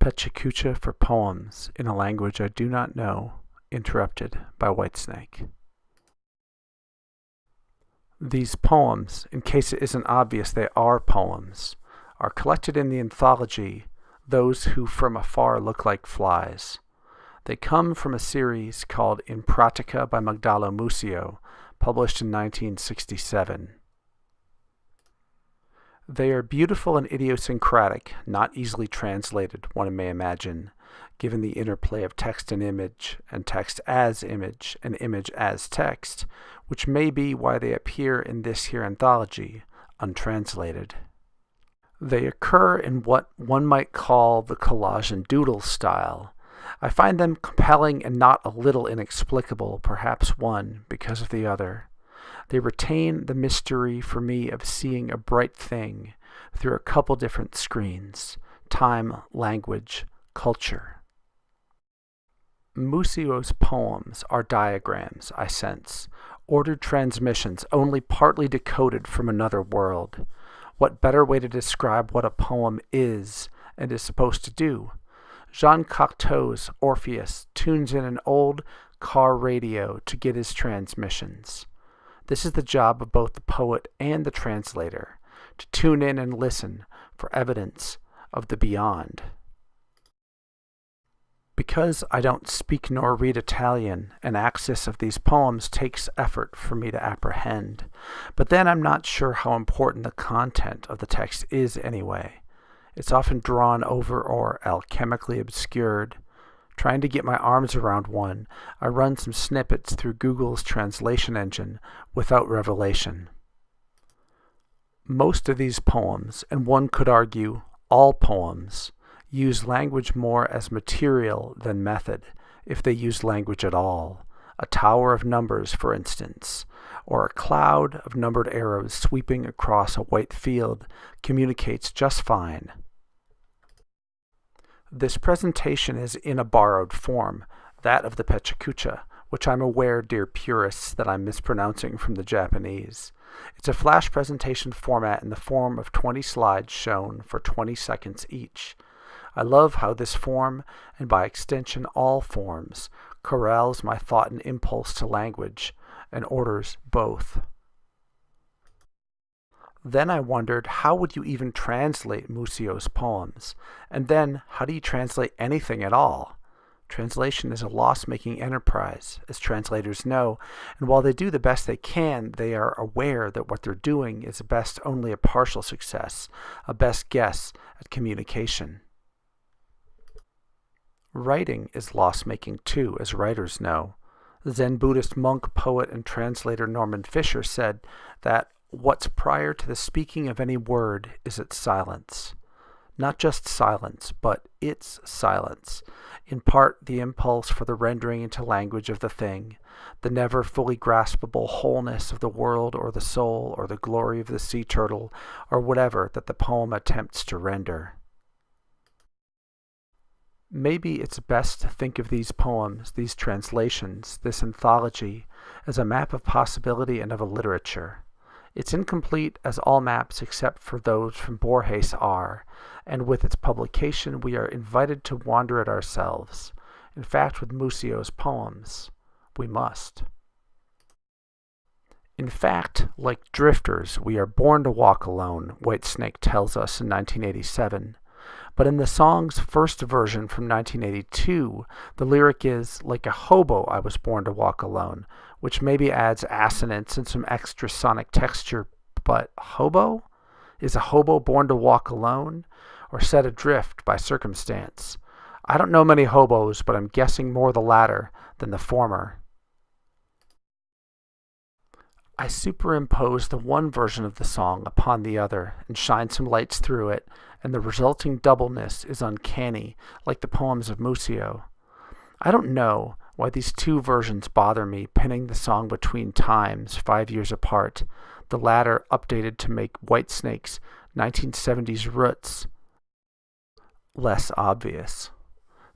Pecha Kucha for poems in a language I do not know, interrupted by Whitesnake. These poems, in case it isn't obvious they are poems, are collected in the anthology Those Who From Afar Look Like Flies. They come from a series called In Pratica by Magdalo Musio, published in 1967. They are beautiful and idiosyncratic, not easily translated, one may imagine, given the interplay of text and text as image, and image as text, which may be why they appear in this here anthology, untranslated. They occur in what one might call the collage and doodle style. I find them compelling and not a little inexplicable, perhaps one because of the other. They retain the mystery for me of seeing a bright thing through a couple different screens: time, language, culture. Musio's poems are diagrams, I sense, ordered transmissions only partly decoded from another world. What better way to describe what a poem is and is supposed to do? Jean Cocteau's Orpheus tunes in an old car radio to get his transmissions. This is the job of both the poet and the translator, to tune in and listen for evidence of the beyond. Because I don't speak nor read Italian, an access of these poems takes effort for me to apprehend. But then I'm not sure how important the content of the text is anyway. It's often drawn over or alchemically obscured. Trying to get my arms around one, I run some snippets through Google's translation engine without revelation. Most of these poems, and one could argue all poems, use language more as material than method, if they use language at all. A tower of numbers, for instance, or a cloud of numbered arrows sweeping across a white field communicates just fine. This presentation is in a borrowed form, that of the Pecha Kucha, which I'm aware, dear purists, that I'm mispronouncing from the Japanese. It's a flash presentation format in the form of 20 slides shown for 20 seconds each. I love how this form, and by extension all forms, corrals my thought and impulse to language, and orders both. Then I wondered, how would you even translate Musio's poems? And then, how do you translate anything at all? Translation is a loss-making enterprise, as translators know, and while they do the best they can, they are aware that what they're doing is at best only a partial success, a best guess at communication. Writing is loss-making too, as writers know. The Zen Buddhist monk, poet, and translator Norman Fisher said that what's prior to the speaking of any word is its silence. Not just silence, but its silence. In part, the impulse for the rendering into language of the thing, the never fully graspable wholeness of the world or the soul or the glory of the sea turtle or whatever that the poem attempts to render. Maybe it's best to think of these poems, these translations, this anthology, as a map of possibility and of a literature. It's incomplete as all maps except for those from Borges are, and with its publication we are invited to wander it ourselves. In fact, with Musio's poems, we must. In fact, like drifters, we are born to walk alone, Whitesnake tells us in 1987. But in the song's first version from 1982, the lyric is, like a hobo I was born to walk alone, which maybe adds assonance and some extra sonic texture. But hobo? Is a hobo born to walk alone, or set adrift by circumstance? I don't know many hobos, but I'm guessing more the latter than the former. I superimpose the one version of the song upon the other and shine some lights through it, and the resulting doubleness is uncanny, like the poems of Musio. I don't know why these two versions bother me, pinning the song between times 5 years apart, the latter updated to make Whitesnake's 1970s roots less obvious.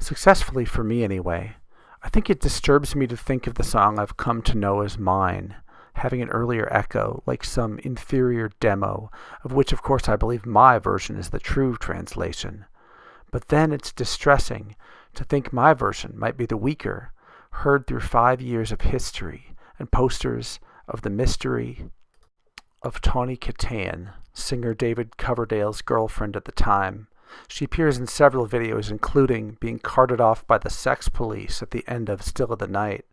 Successfully for me anyway. I think it disturbs me to think of the song I've come to know as mine, having an earlier echo, like some inferior demo, of which of course I believe my version is the true translation. But then it's distressing to think my version might be the weaker, heard through 5 years of history and posters of the mystery of Tawny Kitaen, singer David Coverdale's girlfriend at the time. She appears in several videos, including being carted off by the sex police at the end of Still of the Night.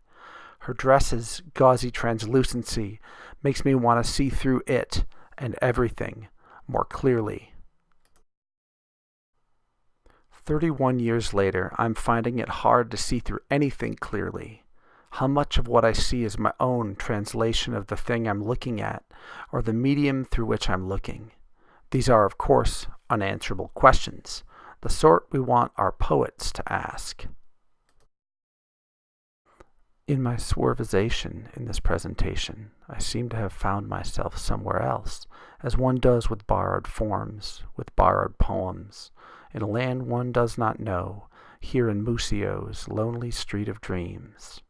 Her dress's gauzy translucency makes me want to see through it and everything more clearly. 31 years later, I'm finding it hard to see through anything clearly. How much of what I see is my own translation of the thing I'm looking at, or the medium through which I'm looking? These are, of course, unanswerable questions, the sort we want our poets to ask. In my swervization in this presentation, I seem to have found myself somewhere else, as one does with borrowed forms, with borrowed poems, in a land one does not know, here in Musio's lonely street of dreams.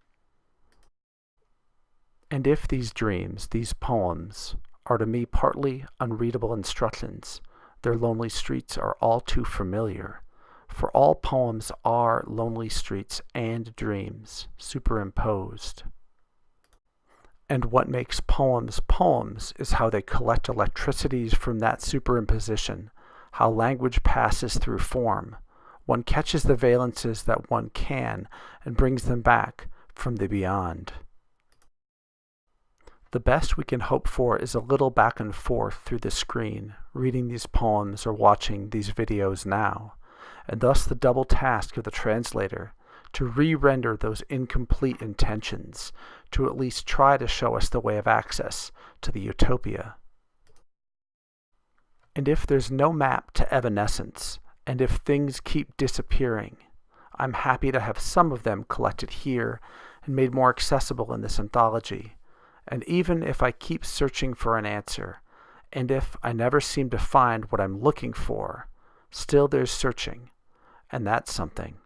And if these dreams, these poems, are to me partly unreadable instructions, their lonely streets are all too familiar, for all poems are lonely streets and dreams superimposed. And what makes poems poems is how they collect electricities from that superimposition, how language passes through form. One catches the valences that one can and brings them back from the beyond. The best we can hope for is a little back and forth through the screen, reading these poems or watching these videos now, and thus the double task of the translator, to re-render those incomplete intentions, to at least try to show us the way of access to the utopia. And if there's no map to evanescence, and if things keep disappearing, I'm happy to have some of them collected here and made more accessible in this anthology. And even if I keep searching for an answer, and if I never seem to find what I'm looking for, still there's searching, and that's something.